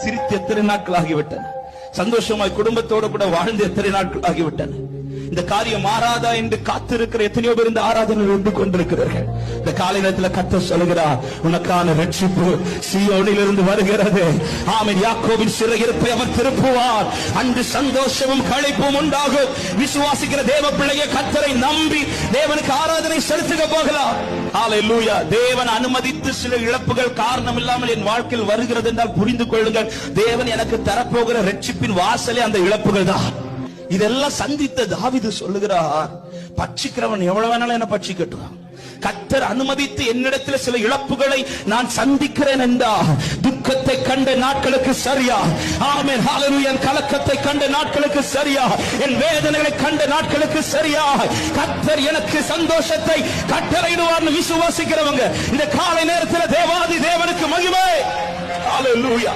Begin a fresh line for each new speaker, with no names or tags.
சிரித்து எத்தனை நாட்கள் ஆகிவிட்டன, சந்தோஷமாய் குடும்பத்தோடு கூட வாழ்ந்து எத்தனை நாட்கள் ஆகிவிட்டன. இந்த காரியம் மாறாதா என்று காத்திருக்கிற எத்தனையோ பேர் இந்த ஆராதனை இருந்து கொண்டிருக்கிறார்கள். இந்த காலை நேரத்தில் கர்த்தர் சொல்கிறார், உனக்கான ரட்சிப்பு சீயோனிலிருந்து வருகிறது. ஆமென். யாக்கோபின் சிறையிருப்பை அவர் திருப்புவார். அன்று சந்தோஷமும் களிப்பும் உண்டாகும். விசுவாசிக்கிற தேவ பிள்ளையை கர்த்தரை நம்பி தேவனுக்கு ஆராதனை செலுத்துக போகலாம். ஹல்லேலூயா. தேவன் அனுமதித்து சில இழப்புகள் காரணம் இல்லாமல் என் வாழ்க்கையில் வருகிறது என்றால் புரிந்து கொள்ளுங்கள், தேவன் எனக்கு தரப்போகிற ரட்சிப்பின் வாசலே அந்த இழப்புகள் தான். இதெல்லாம் சந்தித்த தாவீது சொல்லுகிறார், பட்சிக்கிறவன் எவ்வளவு வேணாலும் என்ன பட்சிக்கட்டும், கர்த்தர் அனுமதித்து என்னிடத்தில் சில இழப்புகளை நான் சந்திக்கிறேன் என்றால் துக்கத்தை கண்ட நாட்களுக்கு சரியா, ஆமென் ஹல்லேலூயா, என் கலக்கத்தை கண்ட நாட்களுக்கு சரியா, என் வேதனைகளை கண்ட நாட்களுக்கு சரியா கர்த்தர் எனக்கு சந்தோஷத்தை கட்டளையிடுவார்னு விசுவாசிக்கிறவங்க இந்த காலை நேரத்தில் தேவாதி தேவனுக்கு மகிமை. ஹல்லேலூயா.